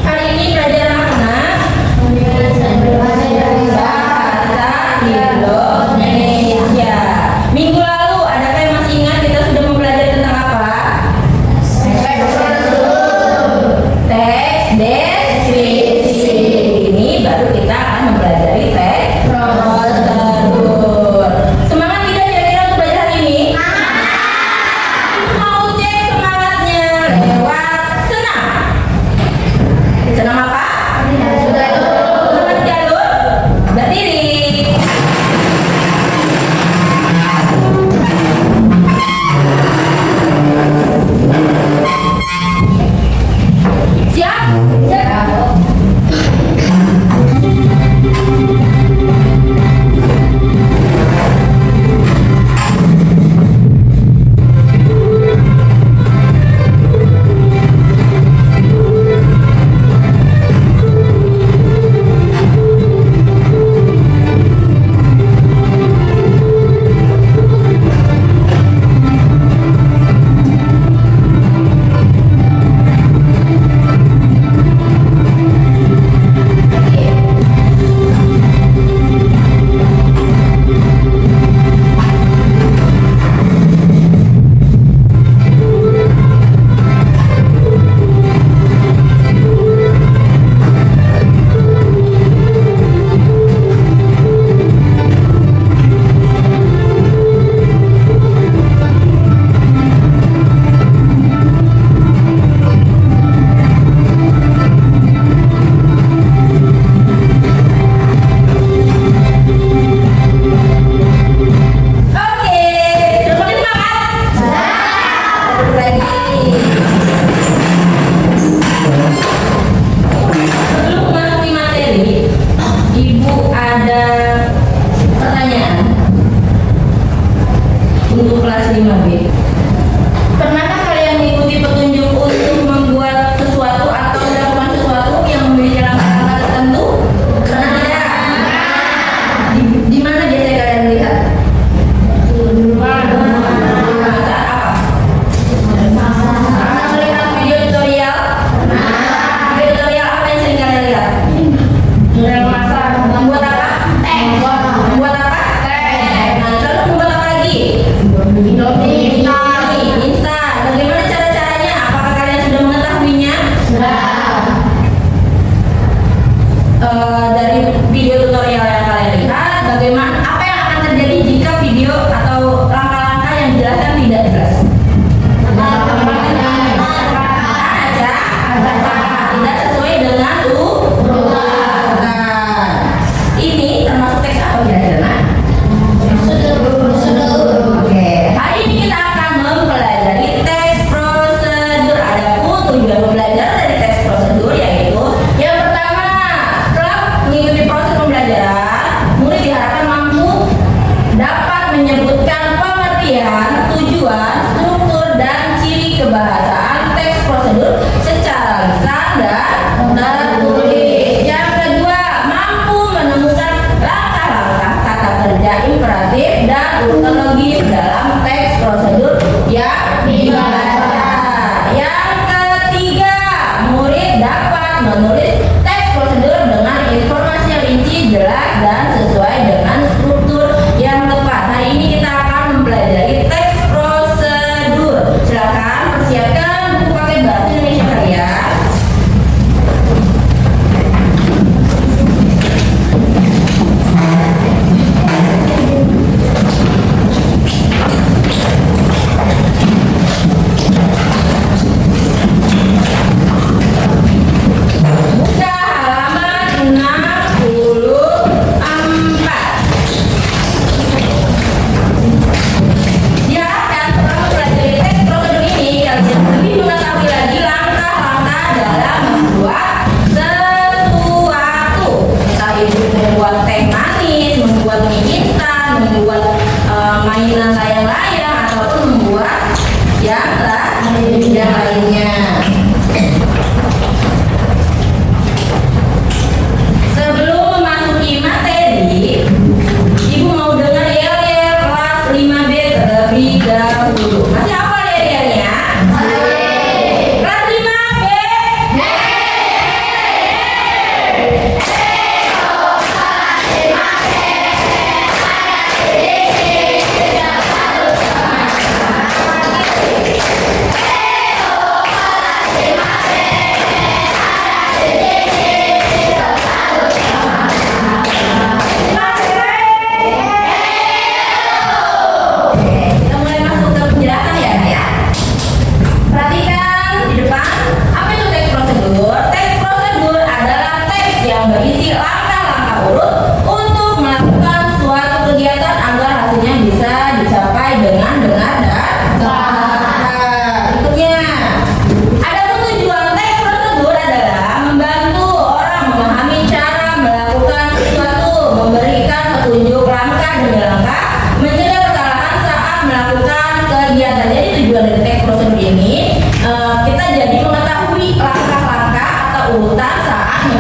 Hari ini pelajaran mana? Bahasa Indonesia. Minggu lalu, adakah yang masih ingat kita sudah mempelajari tentang apa? Teks deskripsi. Ini baru kita akan mempelajari teks prosedur. Semangat tidak kira-kira untuk belajar hari ini? Mau cek semangatnya lewat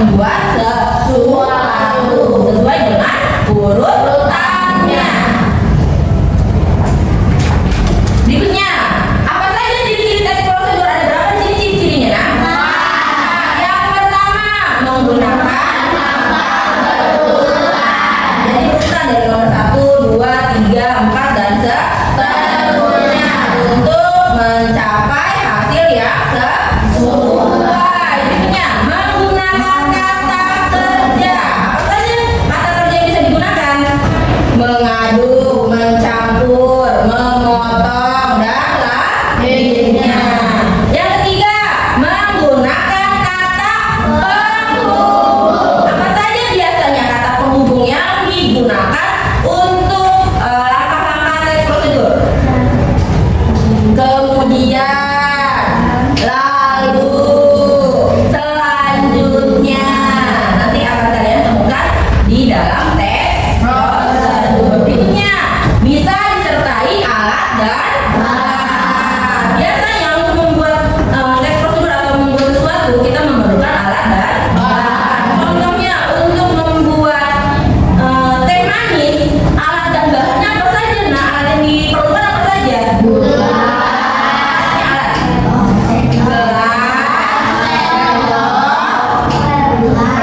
membuat sesuatu sesuai dengan urutannya. Berikutnya, apa saja ciri-ciri tes prosedur? Ada berapa di sini ciri-cirinya? Yang pertama, menggunakan jadi urutan dari nomor 1, 2, 3, 4 dan seterusnya untuk mencapai hasil yang sesuai. Berikutnya, menggunakan kata kerja. Apa saja kata kerja yang bisa digunakan? Mengaduk, mencampur, memotong, dan lainnya. Yang ketiga, menggunakan kata penghubung. Apa saja biasanya kata penghubung yang digunakan untuk langkah-langkah tes prosedur? Kemudian, lalu, selanjutnya. Nanti akan kalian temukan di dalam tes prosedur. Berikutnya, bisa disertai alat dan bahan. Biasanya untuk membuat tes prosedur atau membuat sesuatu, kita memerlukan alat dan bahan. Contohnya, untuk membuat teh manis, alat dan bahannya apa saja? Nah, alat yang diperlukan apa saja?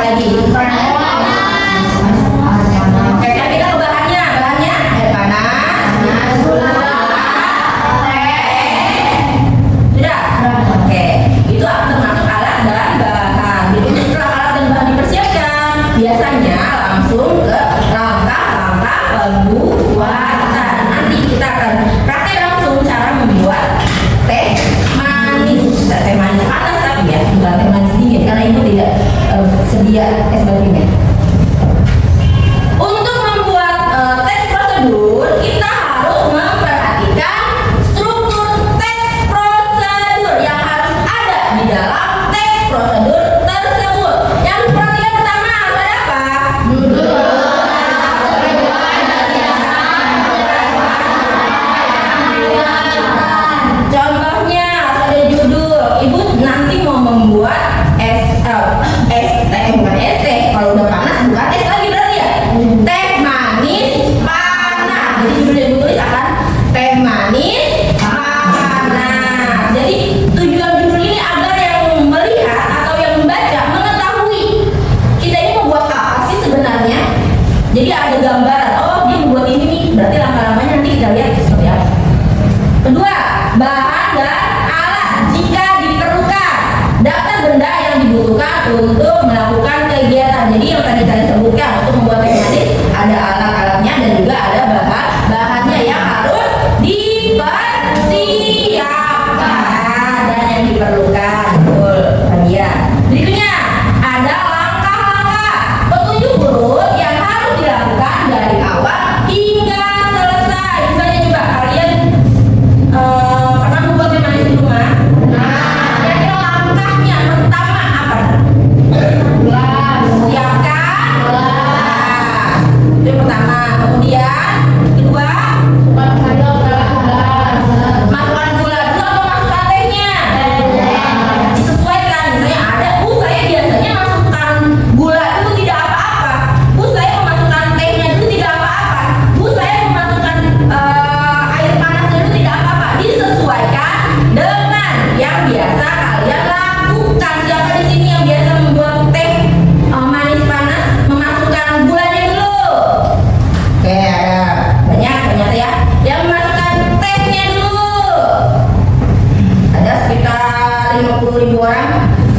Lagi. Oke, kan kita ke bahannya. Bahannya air panas, gula, teh. Sudah? Oke, itu termasuk alat dan bahan. Berikutnya setelah alat dan bahan dipersiapkan, biasanya langsung ke langkah-langkah pembuatan. Nanti kita akan praktek langsung cara membuat teh manis. Teh manis panas tapi ya, bukan teh manis dingin karena ibu tidak sedia es batunya. Untuk membuat tes prosedur, kita harus memperhatikan struktur tes prosedur yang harus ada di dalam tes prosedur tersebut. Yang perhatikan pertama ada apa? Contohnya ada judul. Ibu nanti mau membuat bukan es teh. Kalau udah panas bukan es lagi berarti ya. Teh manis panas. Jadi judulnya ditulis akan teh manis panas. Jadi tujuan judul ini agar yang melihat atau yang membaca mengetahui kita ini membuat apa sih sebenarnya. Jadi ada gambaran. Oh, dia membuat ini nih. Berarti lama-lamanya nanti kita lihat seperti apa. Kedua, bahan dan alat jika diperlukan. Daftar benda yang dibutuhkan untuk melakukan kegiatan. Jadi yang tadi kalian sebutkan untuk membuat teh manis ada alat-alatnya dan juga ada bahan-bahannya yang harus dipersiapkan dan yang diperlukan. Betul, Fania. Berikutnya ada langkah-langkah petunjuk urut yang harus dilakukan dari awal hingga selesai. Misalnya coba kalian pernah membuat teh manis di rumah? Kira-kira langkahnya pertama apa? Siapkan gelas. Itu yang pertama. Kemudian kedua, masukkan gula dulu atau masukkan tehnya? Disesuaikan. Misalnya ada, saya biasanya masukkan gula itu tidak apa-apa. Saya memasukkan tehnya itu tidak apa-apa. Saya memasukkan air panasnya itu tidak apa-apa. Disesuaikan dengan yang biasa kalian lakukan. Siapa di sini yang biasa membuat teh manis panas memasukkan gulanya dulu? Oke, ada banyak ternyata ya. Yang memasukkan tehnya dulu ada sekitar 50.000 orang.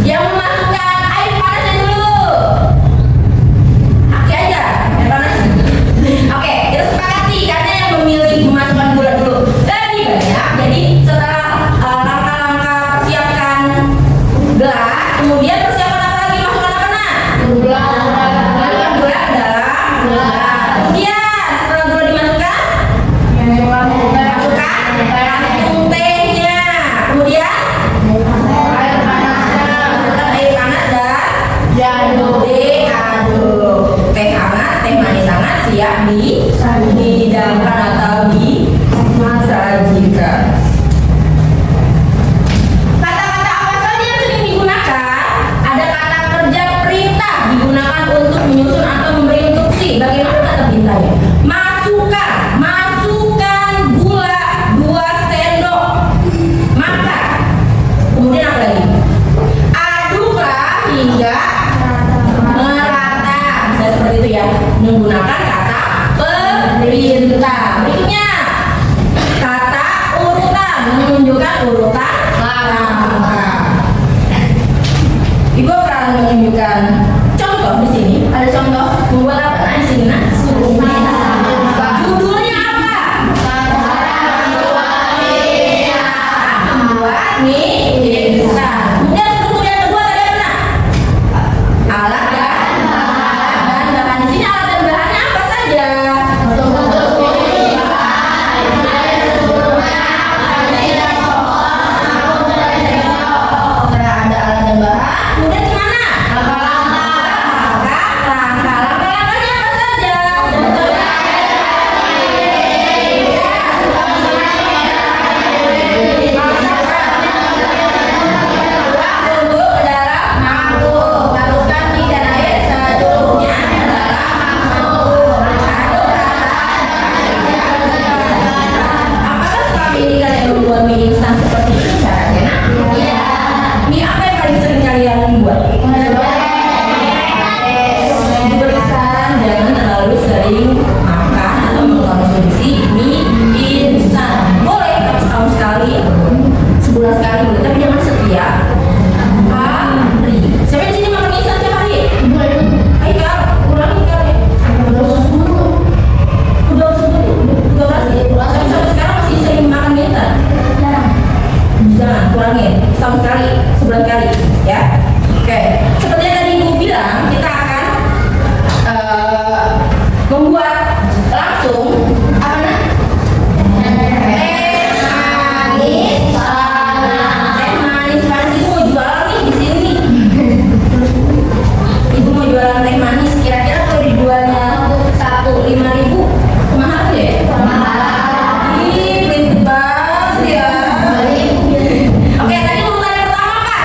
Yang memasukkan air panasnya dulu. Oke aja, air panas. Oke, kita sepakati karena yang memilih memasukkan gula dulu lebih banyak. Jadi setelah langkah-langkah persiapkan gelas, kemudian persiapan apa lagi? Masukkan apa nak? Gula. Masukkan gula ke dalam gelas. Kemudian setelah gula dimasukkan, masukkan kantung tehnya. Kemudian air panasnya. Masukkan air Ada contoh membuat apa? Nah, di sini nah. Judulnya apa? Membuat mie instan. Kemudian struktur yang kedua tadi apa? Alat dan bahan. Di sini alat dan bahannya apa saja? Ada alat dan bahan. Kemudian gimana? Langkah-langkahnya apa saja? Untuk ke dalam mangkuk, masukkan mie dan air secukupnya ke dalam mangkuk. Apakah selama ini kalian membuat mie instan seperti ini caranya? Mie apa yang paling sering kalian membuat? Diperiksa jangan terlalu sering makan atau mengkonsumsi mie instan. Boleh tapi setahun sekali, sebulan sekali boleh, tapi jangan setiap hari. Siapa di sini makan mie instan setiap hari? Ayo Kak, kurangin Kak ya. Udah tapi sampai sekarang masih sering makan mie instan? Jangan, kurangin. Setahun sekali, sebulan sekali, ya. Oke, seperti yang tadi Ibu bilang, kita akan membuat langsung apa nah? Teh manis panas. Ibu mau jualan nih di sini. Ibu mau jualan teh manis. Kira-kira kalau dijualnya 1.500 mahal tuh ya? Ih, pinter banget ya. Oke, tadi urutan yang pertama Kak.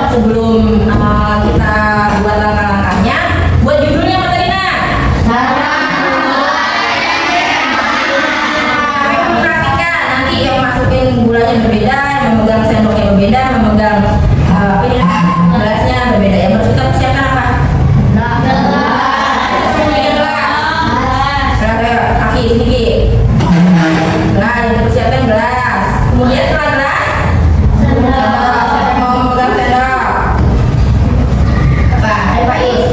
Sebelum kita buat langkah-langkahnya, buat judulnya apa tadi Nak? Perhatikan nanti yang masukin gulanya berbeda, yang memegang sendoknya berbeda, memegang gelasnya berbeda. Yang harus kita persiapkan apa? Gelas. Kaki sini Ki. Gelas, yang dipersiapkan gelas. Kemudian setelah gelas, sendok. Siapa yang mau memegang sendok? Apa? Ayo Pak Is.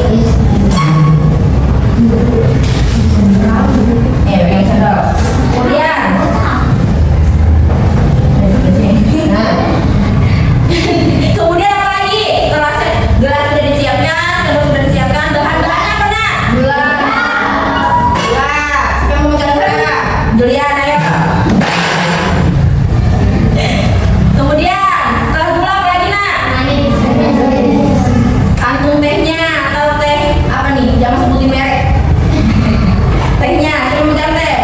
Pegang sendok. Kemudian kemudian apa lagi? Setelah gelas sudah disiapkan, sendok sudah disiapkan, bahan-bahannya apa Nak? Gula. Siapa yang mau memegang gula? Julian, ayo. Kemudian setelah gula apa lagi Nak? Kantung tehnya atau teh apa nih? Jangan sebutin merek. Tehnya, siapa yang memegang teh?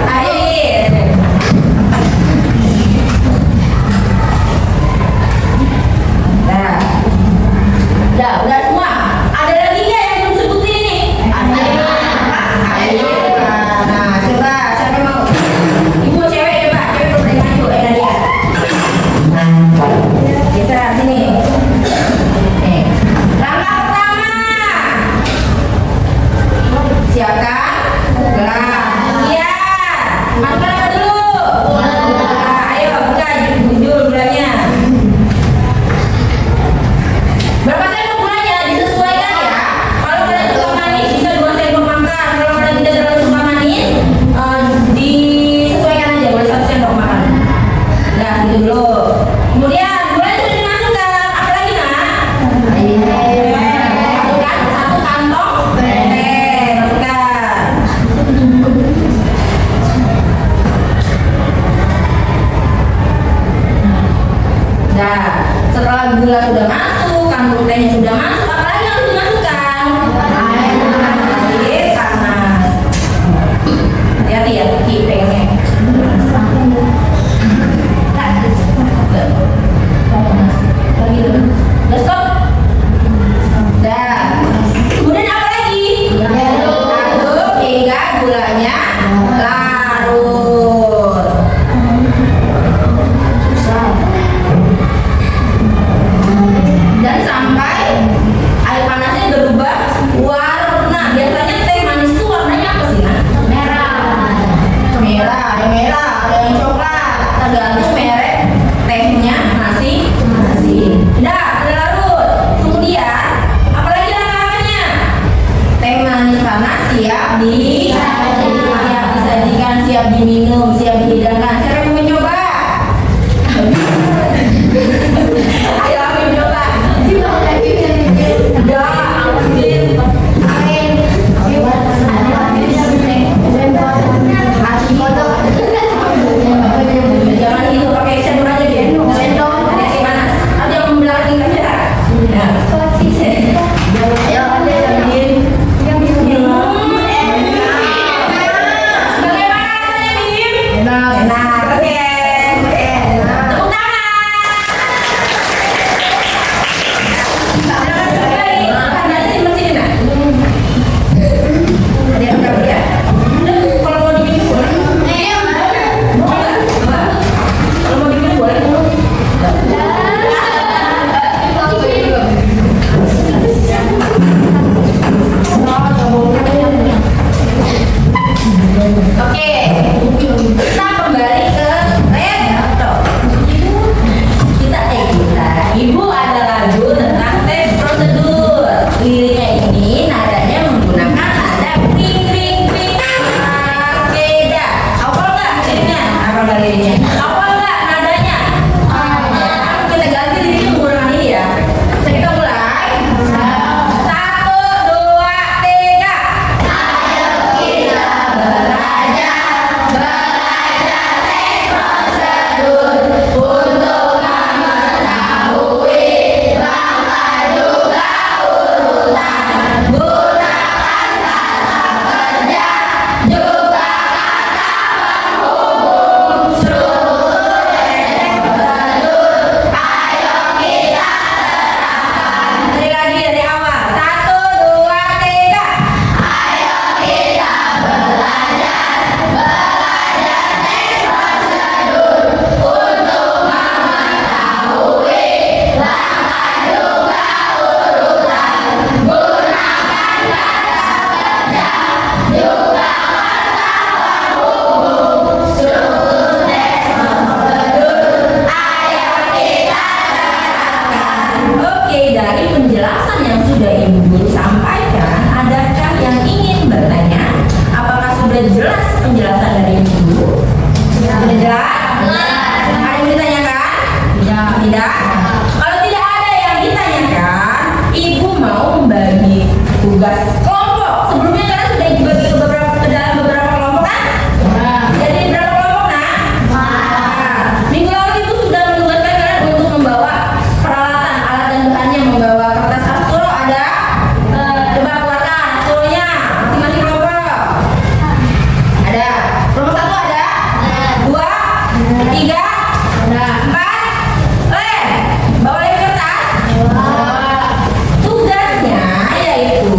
Air. Udah semua. Ada lagi nggak yang belum sebutin ini? Air. Nah, coba siapa yang mau? Ibu cewek ya Pak, cewek belum pernah maju. Nadia. Geser sini. Langkah pertama. Siapkan gelas. Iya. Masukkan apa dulu? Ayo buka judul gulanya. Berapa sendok gulanya? Disesuaikan ya. Kalau kalian suka manis bisa 2 sendok makan. Kalau kalian tidak terlalu suka manis, disesuaikan aja, boleh 1 sendok makan. Nah, gitu dulu. Kemudian gulanya sudah dimasukkan. Apa lagi Nak? Masukkan 1 kantong teh. Masukkan. Nah, setelah gula sudah masuk, kandung tehnya sudah masuk, apa lagi yang harus dimasukkan? Air panas. Hati-hati ya, Ki, pegangnya. Lagi dulu. Udah stop. Dah. Kemudian apa lagi? Aduk hingga gulanya larut. Susah. Dan sampai air panasnya penjelasan dari Ibu? Sudah jelas? Ada yang ditanyakan? Tidak? Kalau tidak ada yang ditanyakan, Ibu mau membagi tugas kelompok. Sebelumnya kalian sudah dibagi ke dalam beberapa kelompok kan? Jadi berapa kelompok minggu lalu Ibu sudah menugaskan kalian untuk membawa peralatan, alat dan bahannya, membawa kertas astro ada. Coba keluarkan astronya masing-masing kelompok. Ada. Kelompok 1 ada? 2, 3, 4. Bawa lagi kertas. Tugasnya yaitu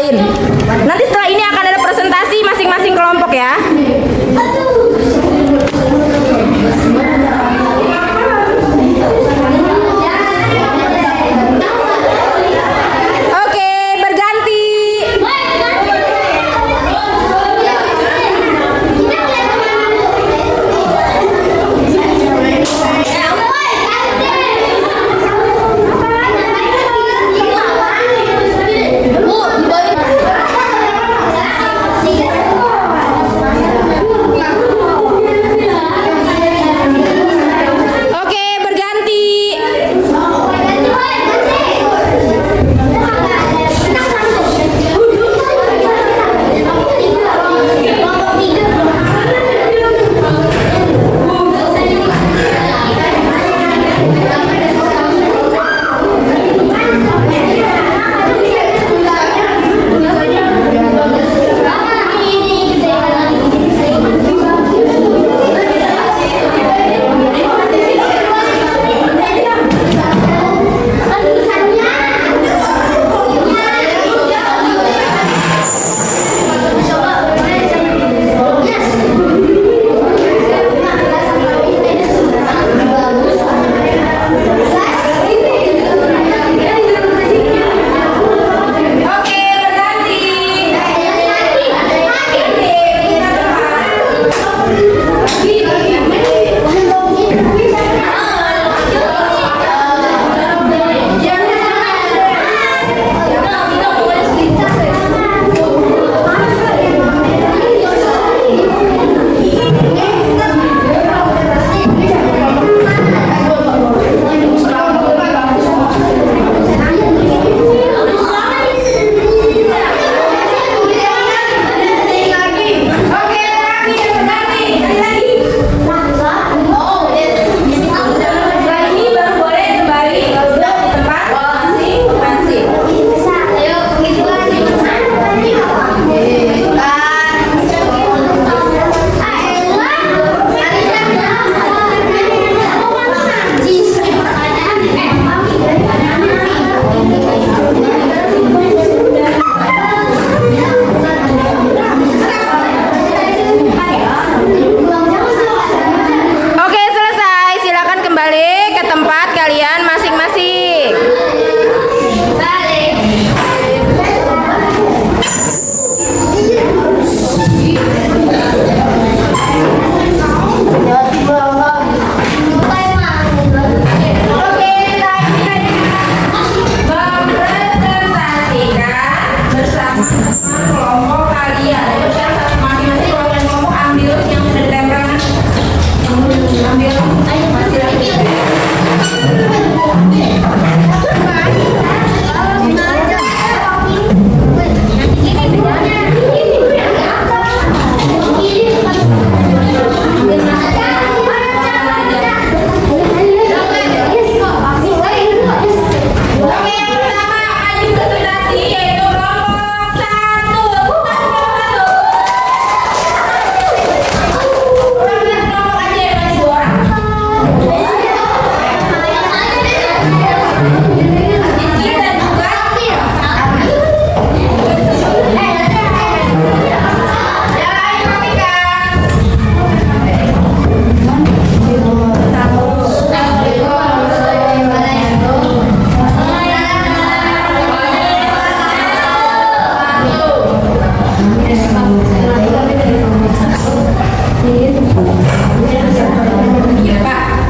lain. Nanti setelah ini akan ada presentasi masing-masing kelompok ya. Oke, berganti. Oke, berganti. Oke, berganti. Oke, terakhir berganti. Sekali lagi. Setelah ini baru boleh kembali duduk di tempat masing-masing. Oke, selesai. Silakan kembali ke tempat kalian masing-masing. Oke, tadi mempresentasikan bersama kelompok kalian. Masing-masing kelompok ambil yang sudah ditempel. Ambil masih lagi. Oke, yang pertama maju presentasi yaitu kelompok 1. Bukan kelompok 1. Kelompok aja yang maju orang. Rizky dan juga yang lain matikan. Iya, Pak.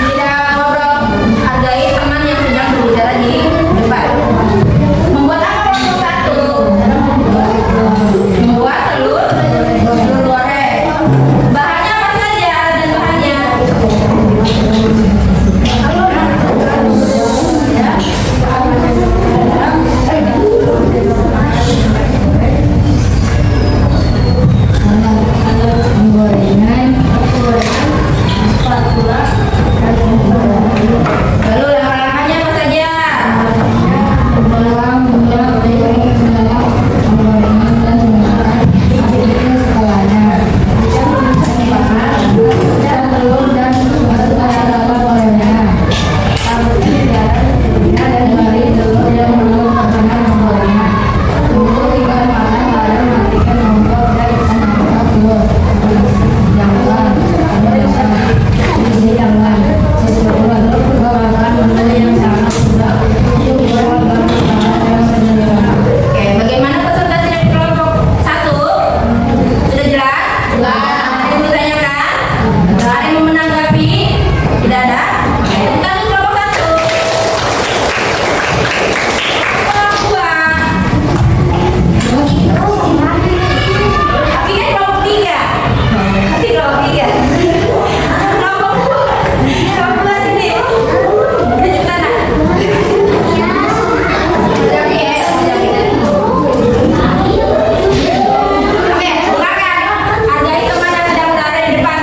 Tidak ngobrol, hargai teman yang sedang berbicara di depan. Membuat apa kelompok 1? Membuat telur goreng. Bahannya apa saja dan bahannya? Tidak ada? Oke, tepuk tangan kelompok 1. Kelompok 2. Tapi kan kelompok 3. Tapi kelompok 3. Kelompok 2. Kelompok 2 sini. Tunjuk tangan. Oke, silakan. Hargai teman yang sedang berada di depan.